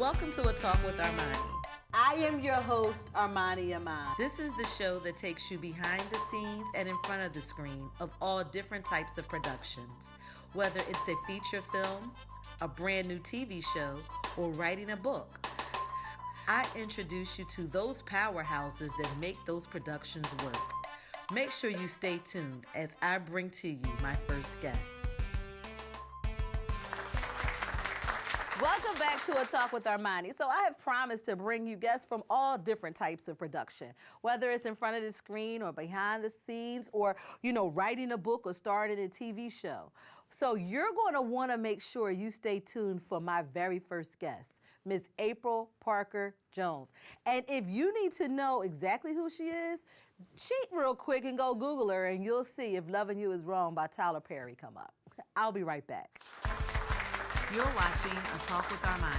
Welcome to A Talk with Armani. I am your host, Armani Iman. This is the show that takes you behind the scenes and in front of the screen of all different types of productions. Whether it's a feature film, a brand new TV show, or writing a book, I introduce you to those powerhouses that make those productions work. Make sure you stay tuned as I bring to you my first guest. Welcome back to A Talk with Armani. So I have promised to bring you guests from all different types of production, whether it's in front of the screen or behind the scenes or, writing a book or starting a TV show. So you're going to want to make sure you stay tuned for my very first guest, Miss April Parker Jones. And if you need to know exactly who she is, cheat real quick and go Google her and you'll see If Loving You Is Wrong by Tyler Perry come up. I'll be right back. You're watching A Talk with Armani.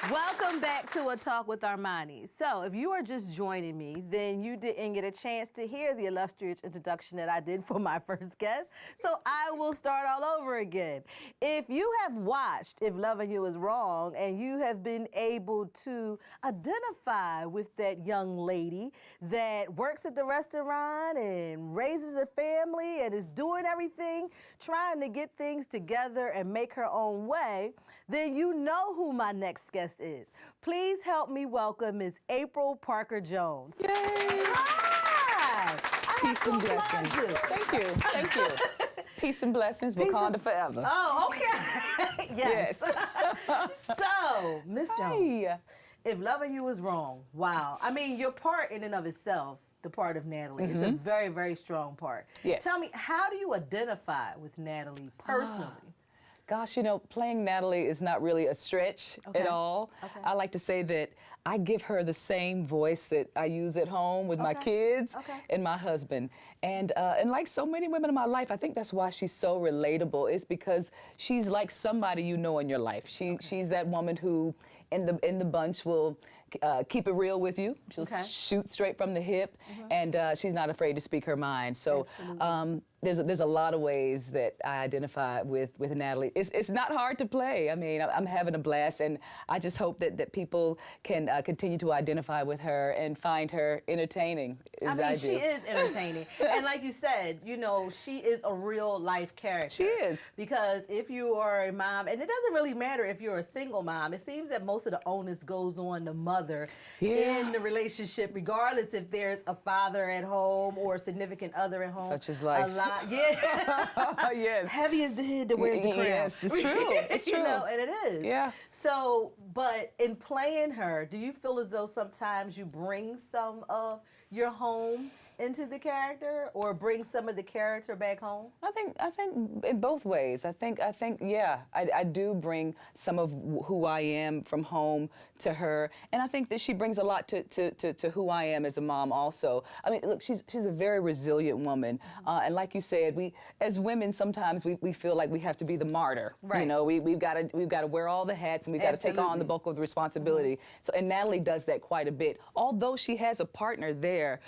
Welcome back to A Talk with Armani. So if you are just joining me, then you didn't get a chance to hear the illustrious introduction that I did for my first guest. So I will start all over again. If you have watched If Loving You Is Wrong and you have been able to identify with that young lady that works at the restaurant and raises a family and is doing everything, trying to get things together and make her own way, then you know who my next guest is. Please help me welcome Ms. April Parker Jones. Yay! Hi! Peace and blessings. Thank you. Thank you. Peace and blessings. Wakanda forever. Oh, okay. Yes. So, Ms. Jones, If Loving You Is Wrong, wow. I mean, your part in and of itself, the part of Natalie, is a very, very strong part. Yes. Tell me, how do you identify with Natalie personally? Gosh, playing Natalie is not really a stretch at all. Okay. I like to say that I give her the same voice that I use at home with my kids and my husband. And like so many women in my life, I think that's why she's so relatable. It's because she's like somebody you know in your life. She's that woman who in the bunch will keep it real with you. She'll shoot straight from the hip, and she's not afraid to speak her mind. So there's a lot of ways that I identify with Natalie. It's not hard to play. I mean, I'm having a blast, and I just hope that people can continue to identify with her and find her entertaining. She is entertaining. And like you said, she is a real life character. She is. Because if you are a mom, and it doesn't really matter if you're a single mom, it seems that most of the onus goes on the mother in the relationship, regardless if there's a father at home or a significant other at home. Such is life. A lot, yes. Heavy is the head that wears the crown. Yes, it's true. It's true. And it is. Yeah. So, but in playing her, do you feel as though sometimes you bring some of your home into the character, or bring some of the character back home? I think in both ways. I think I do bring some of who I am from home to her, and I think that she brings a lot to who I am as a mom also. I mean, look, she's a very resilient woman, and like you said, we as women sometimes we feel like we have to be the martyr. Right. We've got to wear all the hats, and we've got to take on the bulk of the responsibility. So, and Natalie does that quite a bit. Although she has a partner there,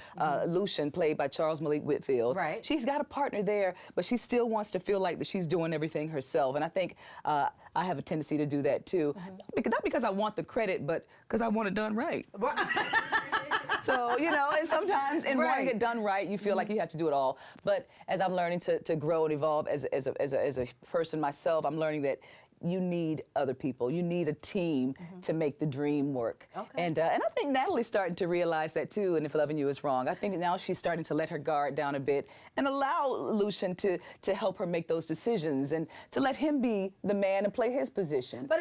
Lucian, played by Charles Malik Whitfield. Right. She's got a partner there, but she still wants to feel like that she's doing everything herself. And I think I have a tendency to do that too. Not because I want the credit, but because I want it done right. So, and sometimes in wanting it done right, you feel like you have to do it all. But as I'm learning to grow and evolve as a person myself, I'm learning that you need other people. You need a team to make the dream work. Okay. And I think Natalie's starting to realize that too, and If Loving You Is Wrong. I think now she's starting to let her guard down a bit and allow Lucian to help her make those decisions and to let him be the man and play his position. But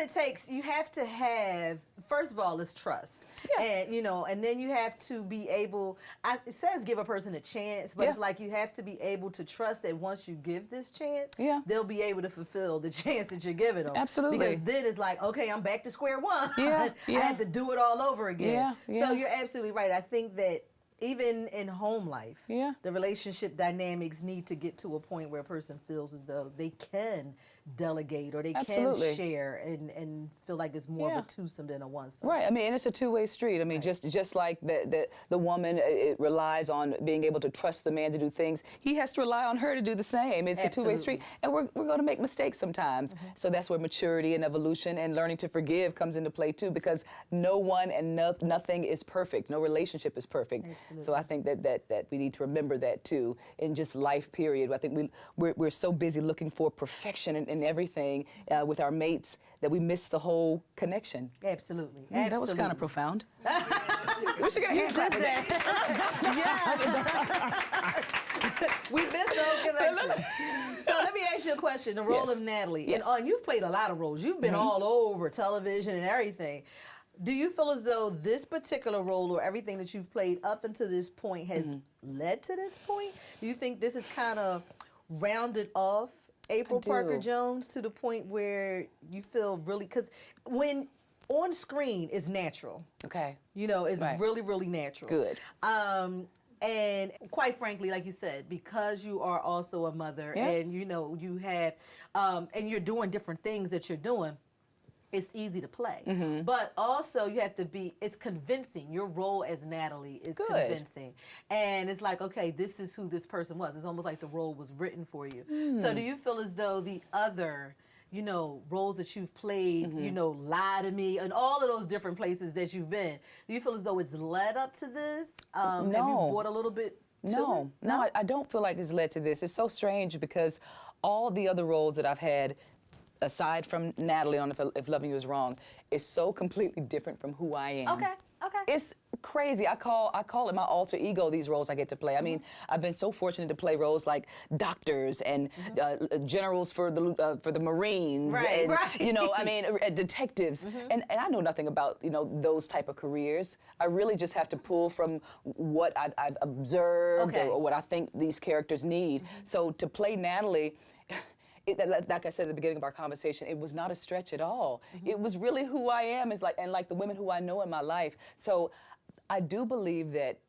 you have to have, first of all, it's trust. Yeah. And then you have to be able, it says give a person a chance, but it's like you have to be able to trust that once you give this chance, they'll be able to fulfill the chance that you're giving them. Absolutely. Because then it's like, okay, I'm back to square one. Yeah, I had to do it all over again. Yeah. So you're absolutely right. I think that even in home life, Yeah. the relationship dynamics need to get to a point where a person feels as though they can delegate or they Absolutely. can share and feel like it's more of Yeah. a twosome than a one-some. Right. I mean, and it's a two-way street. I mean, just like the woman it relies on being able to trust the man to do things, he has to rely on her to do the same. It's a two-way street, and we're going to make mistakes sometimes. So that's where maturity and evolution and learning to forgive comes into play too, because no one and nothing is perfect. No relationship is perfect. Absolutely. So I think that we need to remember that too in just life. Period. I think we're so busy looking for perfection in everything with our mates that we miss the whole connection. Absolutely. That was kind of profound. We should get a hand clap for that. Yeah. We missed the whole connection. So let me ask you a question. The role of Natalie. Yes. And you've played a lot of roles. You've been all over television and everything. Do you feel as though this particular role or everything that you've played up until this point has led to this point? Do you think this is kind of rounded off April Parker Jones to the point where you feel really, because when on screen is natural. Okay. You know, it's really, really natural. Good. And quite frankly, like you said, because you are also a mother and you know, you have, and you're doing different things that you're doing, it's easy to play. But also you have to be, it's convincing. Your role as Natalie is convincing. And it's like, okay, this is who this person was. It's almost like the role was written for you. So do you feel as though the other, you know, roles that you've played, you know, Lie to Me, and all of those different places that you've been, do you feel as though it's led up to this? No. Have you brought a little bit to it? No, I don't feel like it's led to this. It's so strange because all the other roles that I've had, aside from Natalie on If Loving You Is Wrong, is so completely different from who I am. Okay. It's crazy. I call it my alter ego, these roles I get to play. I mean, I've been so fortunate to play roles like doctors and generals for the Marines and you know, I mean, detectives. And I know nothing about, you know, those type of careers. I really just have to pull from what I've observed or what I think these characters need. So to play Natalie, like I said at the beginning of our conversation, it was not a stretch at all. It was really who I am, and like the women who I know in my life. So I do believe that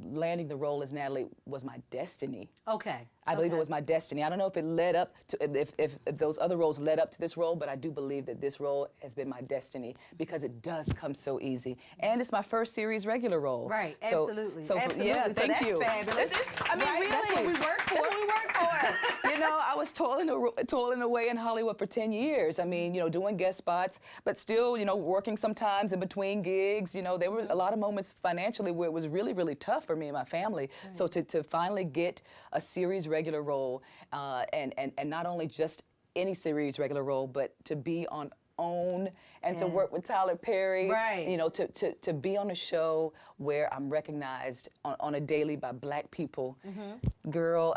landing the role as Natalie was my destiny. Okay. I believe it was my destiny. I don't know if it led up to, if those other roles led up to this role, but I do believe that this role has been my destiny because it does come so easy. And it's my first series regular role. Right, so, absolutely. So absolutely. yeah, so thank that's you. Fabulous. I mean, really. That's what we work for. That's what we work for. You know, I was toiling away in Hollywood for 10 years. I mean, you know, doing guest spots, but still, you know, working sometimes in between gigs. You know, there were a lot of moments financially where it was really, really tough for me and my family. Right. So to finally get a series regular role, and not only just any series regular role, but to be on OWN and to work with Tyler Perry, you know, to be on a show where I'm recognized on a daily by Black people, girl,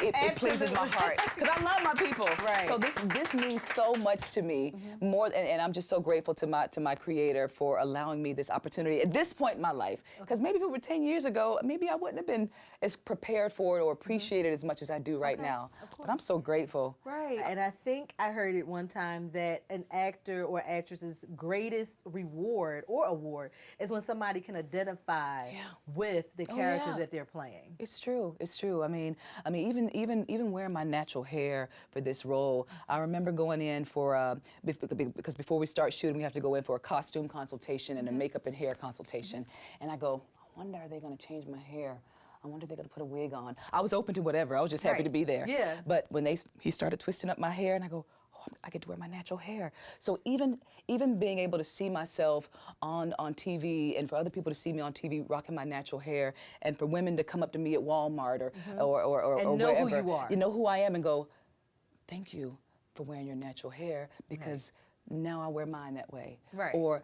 it pleases my heart because I love my people. So this means so much to me, more, and I'm just so grateful to my creator for allowing me this opportunity at this point in my life. Because maybe if it were 10 years ago, maybe I wouldn't have been as prepared for it or appreciated as much as I do right now. But I'm so grateful. And I think I heard it one time that an actor or actress's greatest reward or award is when somebody can identify with the characters that they're playing. It's true. It's true. I mean, even wearing my natural hair for this role, I remember going in for because before we start shooting, we have to go in for a costume consultation and a makeup and hair consultation, and I go, I wonder, are they going to change my hair? I wonder if they're going to put a wig on. I was open to whatever. I was just happy to be there. But when he started twisting up my hair, and I go, oh, I get to wear my natural hair. So even being able to see myself on TV, and for other people to see me on TV rocking my natural hair, and for women to come up to me at Walmart or know wherever, who you are. You know who I am, and go, thank you for wearing your natural hair, because now I wear mine that way. Or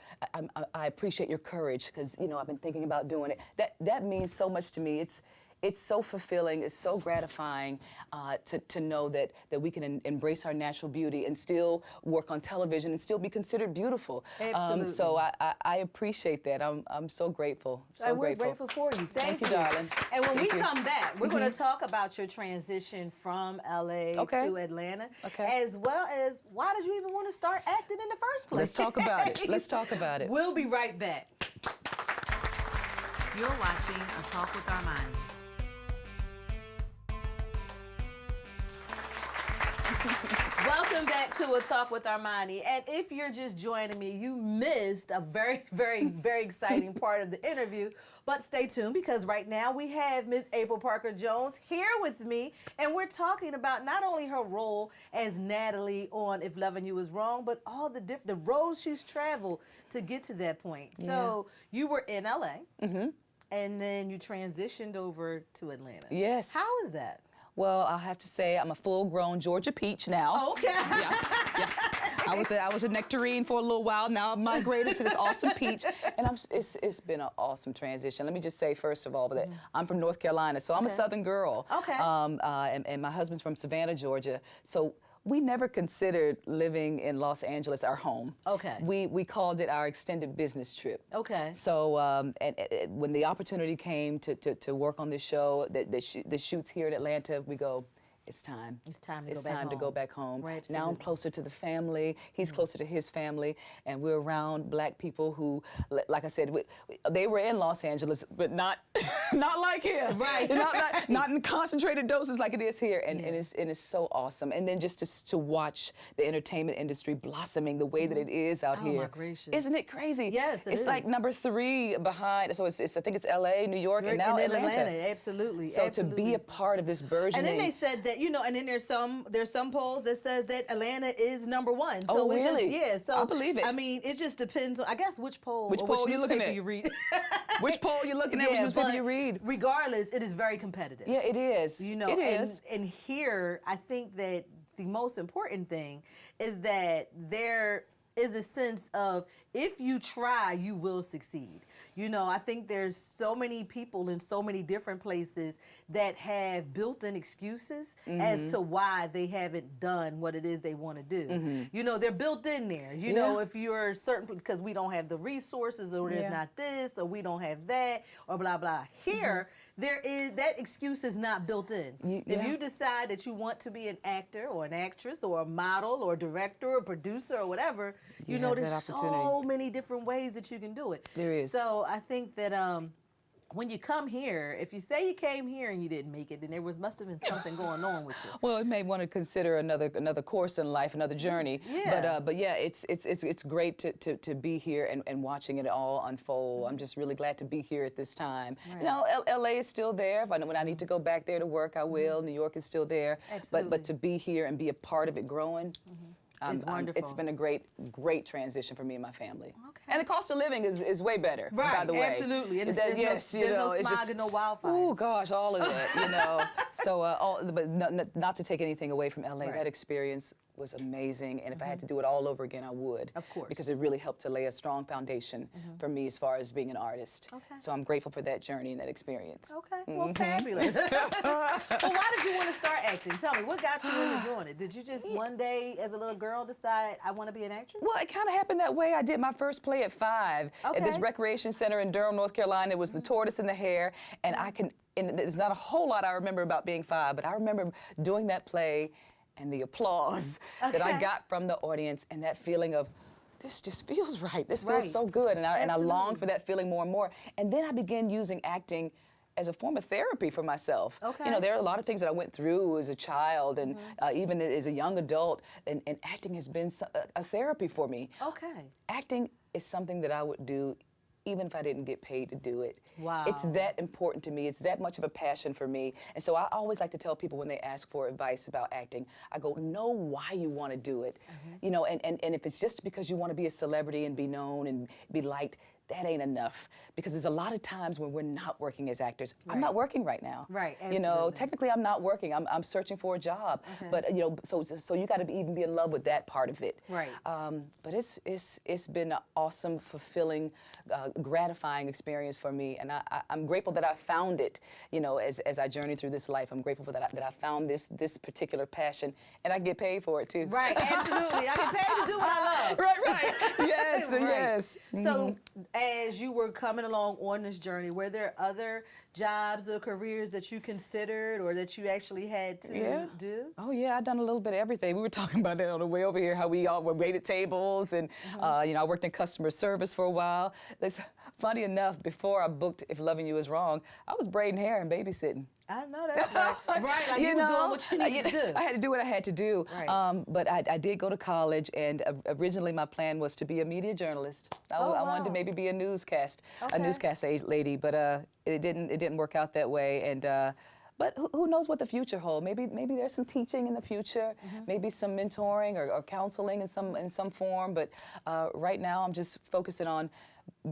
I appreciate your courage because, you know, I've been thinking about doing it. That means so much to me. It's so fulfilling, it's so gratifying to know that we can embrace our natural beauty and still work on television and still be considered beautiful. Absolutely. So I appreciate that. I'm so grateful. So we're grateful for you. Thank you, darling. And when we come back, we're going to talk about your transition from LA to Atlanta, as well as why did you even want to start acting in the first place? Let's talk about it. Let's talk about it. We'll be right back. You're watching A Talk with Armani. Welcome back to A Talk with Armani. And if you're just joining me, you missed a very, very, very exciting part of the interview. But stay tuned, because right now we have Ms. April Parker Jones here with me, and we're talking about not only her role as Natalie on If Loving You Is Wrong, but all the roads she's traveled to get to that point. Yeah. So you were in LA, and then you transitioned over to Atlanta. Yes. How is that? Well, I have to say I'm a full-grown Georgia peach now. Okay. Yeah. I was a nectarine for a little while. Now I've migrated to this awesome peach, and it's been an awesome transition. Let me just say first of all that I'm from North Carolina, so I'm a Southern girl. Okay. And my husband's from Savannah, Georgia. So we never considered living in Los Angeles our home. Okay. We called it our extended business trip. Okay. So and when the opportunity came to work on this show, the shoots here in Atlanta, we go, it's time. It's time to go back home. Right, now I'm closer to the family. He's closer to his family, and we're around black people who, like I said, they were in Los Angeles, but not like here. Right. Not in concentrated doses like it is here, and it's so awesome. And then just to watch the entertainment industry blossoming the way that it is out here. Oh my gracious! Isn't it crazy? Yes, it's like number 3 behind. So I think it's L.A., New York, and now Atlanta. Absolutely. So to be a part of this burgeoning. And then they said that, and then there's some polls that says that Atlanta is number 1. So oh, it's really? Just, so I believe it. I mean, it just depends on, I guess, which poll. Which poll you looking at? You read. Which poll you looking at? Which newspaper you read? Regardless, it is very competitive. Yeah, it is. It is. And here, I think that the most important thing is that there is a sense of, if you try, you will succeed. I think there's so many people in so many different places that have built-in excuses as to why they haven't done what it is they want to do. They're built in there. If you're certain, because we don't have the resources, or there's not this, or we don't have that, or blah, blah. Here, there is, that excuse is not built in. If you decide that you want to be an actor or an actress or a model or director or producer or whatever, there's so many different ways that you can do it. There is. So I think that when you come here, if you say you came here and you didn't make it, then there must have been something going on with you. Well, you may want to consider another course in life, another journey. Yeah. But yeah, it's great to be here and watching it all unfold. I'm just really glad to be here at this time. Right. LA is still there. When I need to go back there to work, I will. New York is still there. Absolutely. But to be here and be a part of it growing. It's wonderful. It's been a great transition for me and my family. Okay. And the cost of living is way better, by the way. Absolutely. And there's no smog and no wildfires. Oh gosh, all of that, So, but not to take anything away from LA, that experience was amazing, and if I had to do it all over again, I would. Of course. Because it really helped to lay a strong foundation for me as far as being an artist. Okay. So I'm grateful for that journey and that experience. Okay, well, fabulous. Well, why did you want to start acting? Tell me, what got you into doing it? Did you just one day, as a little girl, decide, I want to be an actress? Well, it kind of happened that way. I did my first play at 5 at this recreation center in Durham, North Carolina. It was The Tortoise and the Hare, and and there's not a whole lot I remember about being 5, but I remember doing that play and the applause that I got from the audience, and that feeling of, this just feels right. This feels so good, and I longed for that feeling more and more. And then I began using acting as a form of therapy for myself. Okay. There are a lot of things that I went through as a child and even as a young adult, and acting has been a therapy for me. Okay. Acting is something that I would do even if I didn't get paid to do it. Wow. It's that important to me. It's that much of a passion for me. And so I always like to tell people when they ask for advice about acting, I go, know why you want to do it. And if it's just because you want to be a celebrity and be known and be liked, that ain't enough, because there's a lot of times when we're not working as actors. I'm not working right now. Right, absolutely. Technically I'm not working. I'm searching for a job. But so you got to even be in love with that part of it. Right. But it's been an awesome, fulfilling, gratifying experience for me, and I'm grateful that I found it. As I journey through this life, I'm grateful for that I found this particular passion, and I get paid for it too. Right, absolutely. I get paid to do what I love. Right. Yes, Right. yes. So, as you were coming along on this journey, were there other jobs or careers that you considered or that you actually had to do? Oh yeah, I've done a little bit of everything. We were talking about that on the way over here, how we all waited tables and you know, I worked in customer service for a while. It's funny enough, before I booked If Loving You Is Wrong, I was braiding hair and babysitting. I know that's right. Right, like you were doing what you needed to do. I had to do what I had to do. Right. But I did go to college, and originally my plan was to be a media journalist. I wanted to maybe be a newscast lady, but it didn't work out that way. And but who knows what the future holds? Maybe there's some teaching in the future, maybe some mentoring or counseling in some form. But right now I'm just focusing on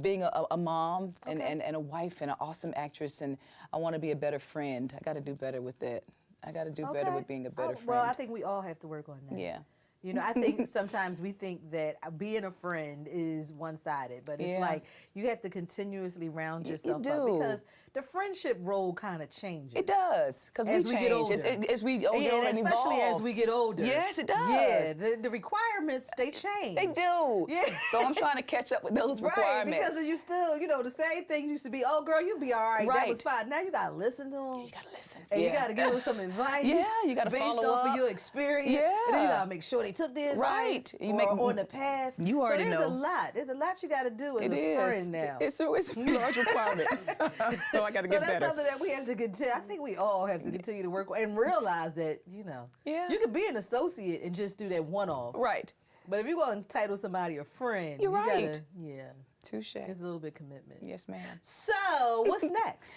being a mom and a wife and an awesome actress, and I want to be a better friend. I got to do better with that. I got to do better with being a better friend. Well, I think we all have to work on that. Yeah. You know, I think sometimes we think that being a friend is one-sided, but it's like you have to continuously round yourself up because the friendship role kind of changes. It does, because we change get older. as we older and especially evolve. as we get older. Yes, it does. Yeah, the requirements, they change. They do. Yeah. So I'm trying to catch up with those requirements. Right, because you still, you know, the same thing used to be, oh, girl, you'll be all right. That was fine. Now you got to listen to them. You got to listen. And you got to give them some advice. Yeah, you got to follow based off up. of your experience. Yeah. And then you got to make sure they took the advice. You make on the path. You already know. know. There's a lot you got to do as a friend now. It's a large requirement. So I got to get better. So that's something that we have to continue. I think we all have to continue to work on and realize that, you know, you can be an associate and just do that one-off. Right. But if you're going to title somebody a friend, You're right. Gotta, Touche. It's a little bit commitment. Yes, ma'am. So what's next?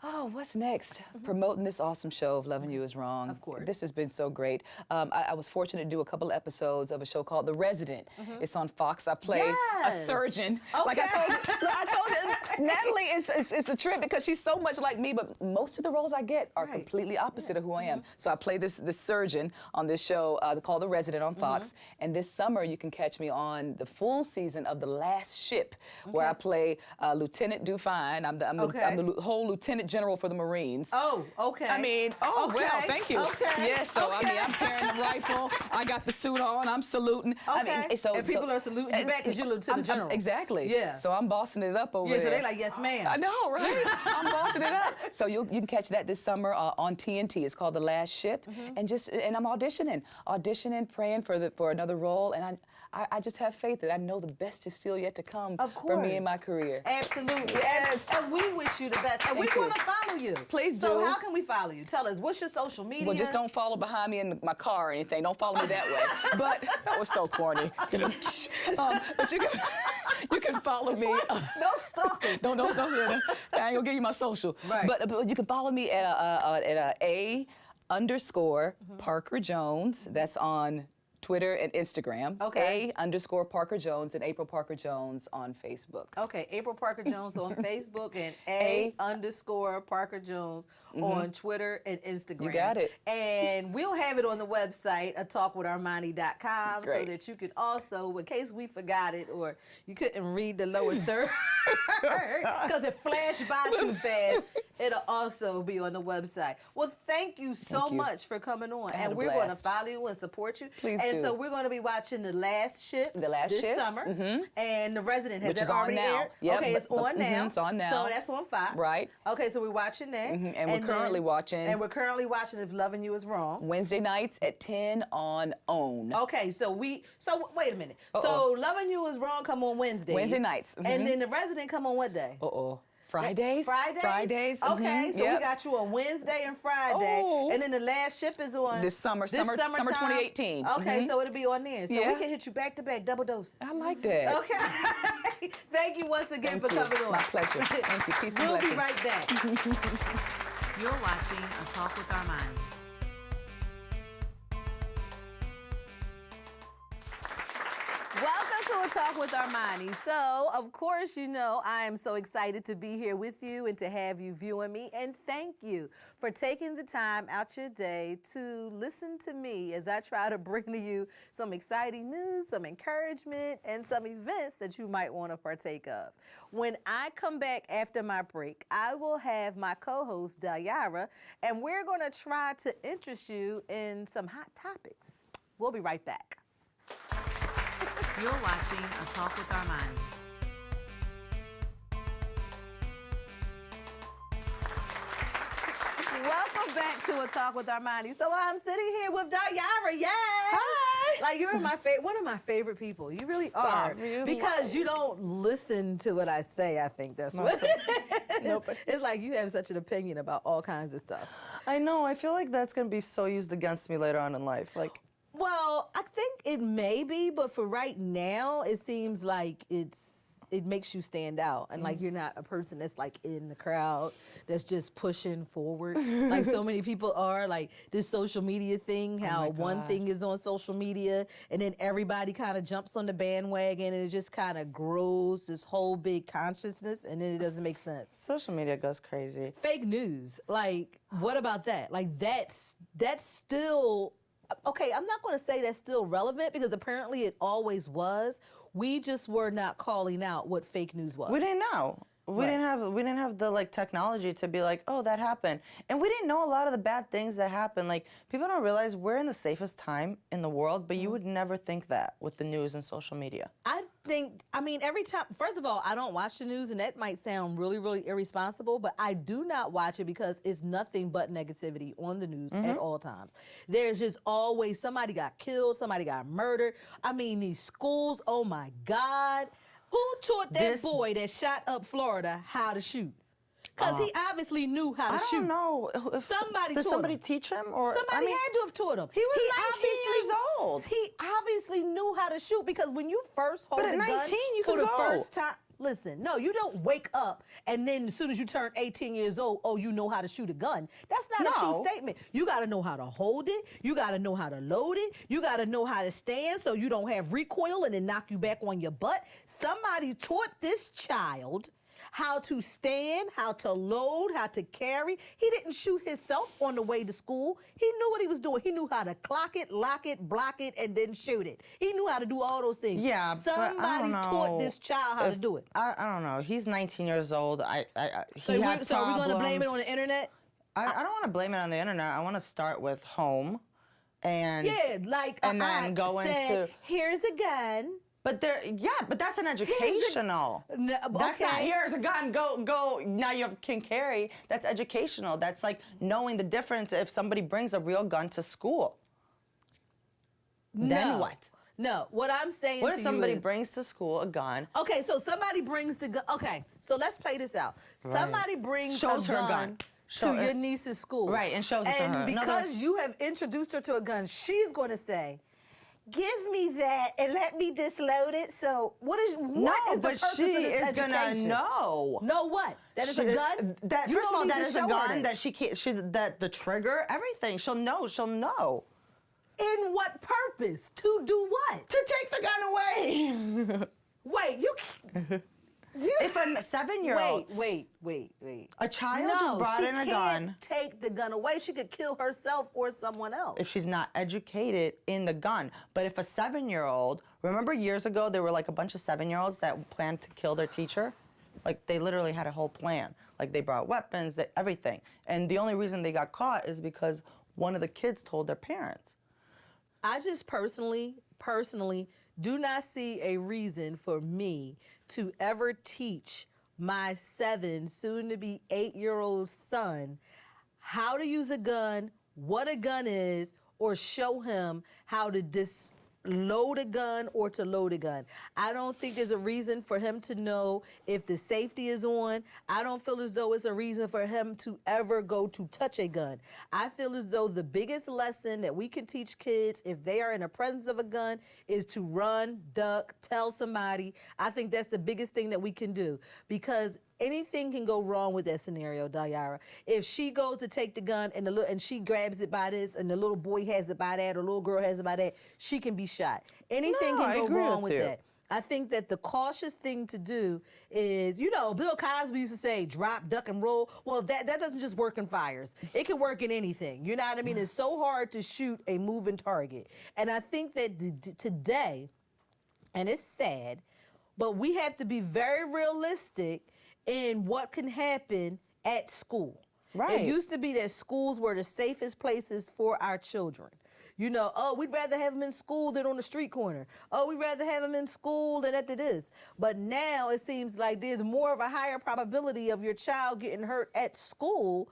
Oh, what's next? Promoting this awesome show of Loving You Is Wrong. Of course. This has been so great. I was fortunate to do a couple of episodes of a show called The Resident. It's on Fox. I play a surgeon. Okay. Like I told you, Natalie is a trip because she's so much like me, but most of the roles I get are completely opposite of who I am. So I play this surgeon on this show called The Resident on Fox. And this summer you can catch me on the full season of The Last Ship, where I play Lieutenant Dufine. I'm the whole Lieutenant General for the Marines. Oh, okay. I mean, well, thank you. Okay. Yes, so I mean, I'm carrying the rifle. I got the suit on. I'm saluting. Okay. I mean, and people are saluting you back because you're Lieutenant General. Exactly. Yeah. So I'm bossing it up over there. So they like, yes, ma'am. I know, right? I'm bossing it up. So you can catch that this summer on TNT. It's called The Last Ship, and I'm auditioning, praying for another role, and I just have faith that I know the best is still yet to come for me in my career. Absolutely. Yes. And we wish you the best. And we want to follow you. Please do. So how can we follow you? Tell us, what's your social media? Well, just don't follow behind me in my car or anything. Don't follow me that way. But that was so corny. But you can follow me. No stalkers. Don't. I ain't gonna give you my social. Right. But you can follow me at _Parker Jones. That's on Twitter and Instagram. Okay. _Parker Jones and April Parker Jones on Facebook. Okay, April Parker Jones on Facebook and _Parker Jones on Twitter and Instagram. You got it. And we'll have it on the website, talkwitharmani.com, so Great. that you can also, in case we forgot it or you couldn't read the lower third, because it flashed by too fast, it'll also be on the website. Well, thank you so much for coming on. I had And a we're going to blast. follow you and support you. Please and do. so we're going to be watching The Last Ship this summer. And The Resident, has Which that is on already now. aired? Yep, Okay, it's on now. It's on now. So that's on Fox. Right. Okay, so we're watching that. And we're currently watching. And we're currently watching If Loving You Is Wrong. Wednesday nights at 10 on OWN. Okay, so wait a minute. So Loving You Is Wrong come on Wednesdays. Wednesday nights. And then The Resident come on what day? Fridays. Fridays? Okay, so we got you on Wednesday and Friday. And then The Last Ship is on This summer 2018. Okay, so it'll be on there. So we can hit you back to back, double doses. I like that. Okay. Thank you once again for coming on. My pleasure. Thank you. Peace and We'll blessings. be right back. You're watching A Talk with Armani. Welcome to A Talk with Armani. So, of course, you know, I am so excited to be here with you and to have you viewing me. And thank you for taking the time out your day to listen to me as I try to bring to you some exciting news, some encouragement, and some events that you might want to partake of. When I come back after my break, I will have my co-host, Dayara, and we're going to try to interest you in some hot topics. We'll be right back. You're watching A Talk with Armani. Welcome back to A Talk with Armani. So I'm sitting here with Dayara. Yes. Hi. Like you're one of my favorite people. You really Stop. are. You Because you don't listen to what I say, I think that's what it is. Nope. It's like you have such an opinion about all kinds of stuff. I know. I feel like that's gonna be so used against me later on in life. Like, Well, I think it may be, but for right now, it seems like it makes you stand out, and like you're not a person that's like in the crowd that's just pushing forward like so many people are. Like this social media thing, how one thing is on social media and then everybody kind of jumps on the bandwagon and it just kind of grows this whole big consciousness, and then it doesn't make sense. social media goes crazy. Fake news, like what about that? Like that's still okay. I'm not going to say that's still relevant because apparently it always was. We just were not calling out what fake news was. We didn't know. We Right. didn't have the like technology to be like, oh, that happened. And we didn't know a lot of the bad things that happen. Like people don't realize we're in the safest time in the world, but you would never think that with the news and social media. I mean, every time, first of all, I don't watch the news, and that might sound really, really irresponsible, but I do not watch it because it's nothing but negativity on the news at all times. There's just always somebody got killed, somebody got murdered. I mean, these schools, oh my God. Who taught that boy that shot up Florida how to shoot? Because he obviously knew how to shoot. I don't know. If Somebody did taught somebody him. teach him? Or Somebody had to have taught him. He was 19 obviously- years old. He obviously knew how to shoot because when you first hold But at the 19, gun you for could the go. first time. Listen, no, you don't wake up and then as soon as you turn 18 years old, oh, you know how to shoot a gun. That's not a true statement. You got to know how to hold it. You got to know how to load it. You got to know how to stand so you don't have recoil and then knock you back on your butt. Somebody taught this child how to stand, how to load, how to carry. He didn't shoot himself on the way to school. He knew what he was doing. He knew how to clock it, lock it, block it, and then shoot it. He knew how to do all those things. Yeah, Somebody but I don't taught know this child how to do it. I don't know. He's 19 years old. So He are had we problems. going to blame it on the internet? I don't want to blame it on the internet. I want to start with home, and Yeah, like and a then aunt go said, into. here's a gun. But that's an educational. That's not, here's a gun, go. Now you can carry. That's educational. That's like knowing the difference if somebody brings a real gun to school. Then what? No, what I'm saying What to if you somebody is, brings to school a gun? okay, so somebody brings the gun. Okay, so let's play this out. Right. Somebody brings Shows a her a gun gun. to your niece's school. Right, and shows it to her. And because you have introduced her to a gun, she's going to say, give me that and let me disload it. So what is the purpose she of this is gonna education? know. Know what? That is a gun? That You first of don't all, need that to is a show her gun that she can't. That the trigger, everything. She'll know. She'll know. In what purpose? To do what? To take the gun away. Wait, you. If a 7-year-old, Wait. a child just brought in a gun. Take the gun away. She could kill herself or someone else. If she's not educated in the gun. But if a 7-year-old, remember years ago there were like a bunch of 7-year-olds that planned to kill their teacher? Like they literally had a whole plan. Like they brought weapons, everything. And the only reason they got caught is because one of the kids told their parents. I just personally do not see a reason for me to ever teach my 7, soon to be 8-year-old son how to use a gun, what a gun is, or show him how to load a gun or to load a gun. I don't think there's a reason for him to know if the safety is on. I don't feel as though it's a reason for him to ever go to touch a gun. I feel as though the biggest lesson that we can teach kids if they are in the presence of a gun is to run, duck, tell somebody. I think that's the biggest thing that we can do because anything can go wrong with that scenario, Dayara. If she goes to take the gun and she grabs it by this and the little boy has it by that or little girl has it by that, she can be shot. Anything can go wrong with that. I think that the cautious thing to do is, Bill Cosby used to say, drop, duck, and roll. Well, that doesn't just work in fires. It can work in anything. You know what I mean? It's so hard to shoot a moving target. And I think that today, and it's sad, but we have to be very realistic in what can happen at school. Right. It used to be that schools were the safest places for our children. We'd rather have them in school than on the street corner. We'd rather have them in school than at this. But now it seems like there's more of a higher probability of your child getting hurt at school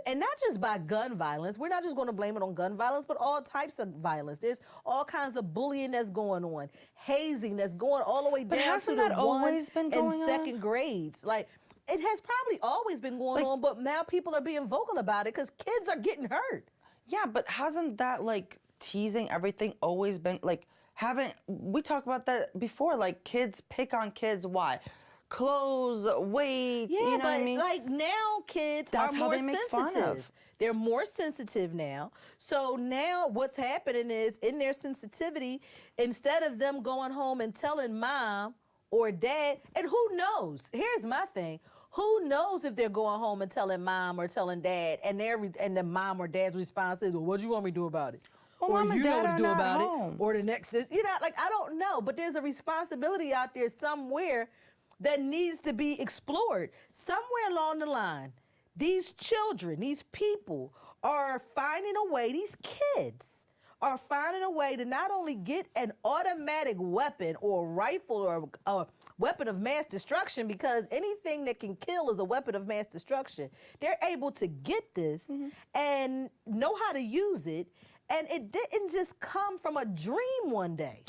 And not just by gun violence. We're not just going to blame it on gun violence, but all types of violence. There's all kinds of bullying that's going on, hazing that's going all the way But down to hasn't the that 1 always been and going on? 2nd grades. Like, it has probably always been going Like- on, but now people are being vocal about it because kids are getting hurt. Yeah, but hasn't that like teasing everything always been like we talked about that before, like kids pick on kids, why? Clothes, weight, Yeah, you know but what I mean? like now kids That's are how more they make sensitive. fun of. They're more sensitive now. So now what's happening is in their sensitivity, instead of them going home and telling mom or dad, and who knows? Here's my thing. Who knows if they're going home and telling mom or telling dad, and the mom or dad's response is, well, what do you want me to do about it? Well, or mom and you know dad what to are do not about home. it? Or the next, like, I don't know. But there's a responsibility out there somewhere that needs to be explored. Somewhere along the line, these children, these people are finding a way, these kids are finding a way to not only get an automatic weapon or a rifle or a weapon of mass destruction, because anything that can kill is a weapon of mass destruction. They're able to get this and know how to use it. And it didn't just come from a dream one day.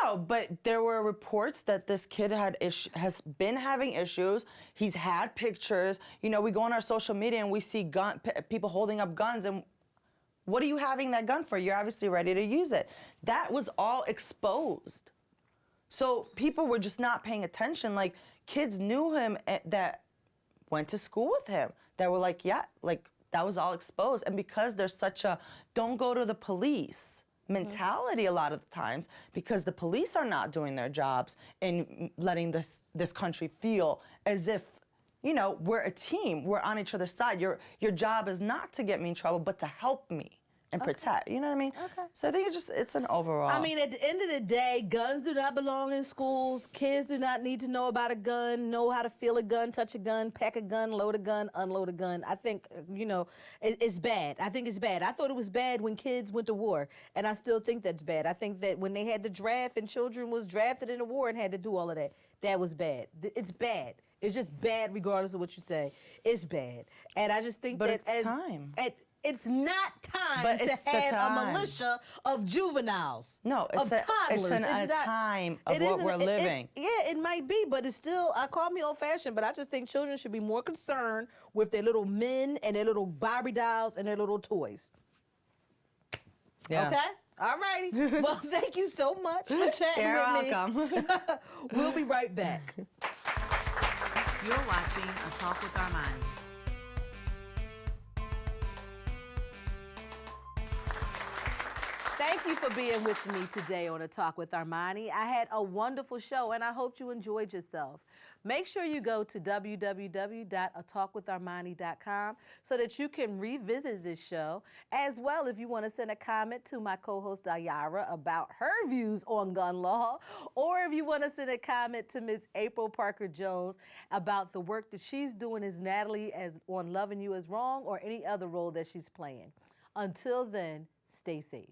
No, but there were reports that this kid has been having issues. He's had pictures. You know, we go on our social media and we see people holding up guns, and what are you having that gun for? You're obviously ready to use it. That was all exposed. So people were just not paying attention. Like, kids knew him that went to school with him that were like, yeah, like, that was all exposed. And because there's such a don't go to the police mentality a lot of the times, because the police are not doing their jobs in letting this country feel as if, you know, we're a team, we're on each other's side. Your job is not to get me in trouble, but to help me and protect. You know what I mean? Okay. So I think it's an overall. I mean, at the end of the day, guns do not belong in schools. Kids do not need to know about a gun, know how to feel a gun, touch a gun, pack a gun, load a gun, unload a gun. I think, you know, it's bad. I think it's bad. I thought it was bad when kids went to war, and I still think that's bad. I think that when they had the draft and children was drafted in the war and had to do all of that, that was bad. It's bad. It's just bad regardless of what you say. It's bad. And I just think But that it's time. It's not time But to it's the have a time. militia of juveniles. No, it's of a toddlers. time of it what isn't- we're living. It might be, but it's still, I call me old-fashioned, but I just think children should be more concerned with their little men and their little Barbie dolls and their little toys. Yeah. Okay? All righty. Well, thank you so much for chatting You're with me. welcome. We'll be right back. You're watching A Talk with Armani. Thank you for being with me today on A Talk with Armani. I had a wonderful show, and I hope you enjoyed yourself. Make sure you go to www.atalkwitharmani.com so that you can revisit this show, as well if you want to send a comment to my co-host Dayara about her views on gun law, or if you want to send a comment to Ms. April Parker Jones about the work that she's doing as Natalie on Loving You Is Wrong, or any other role that she's playing. Until then, stay safe.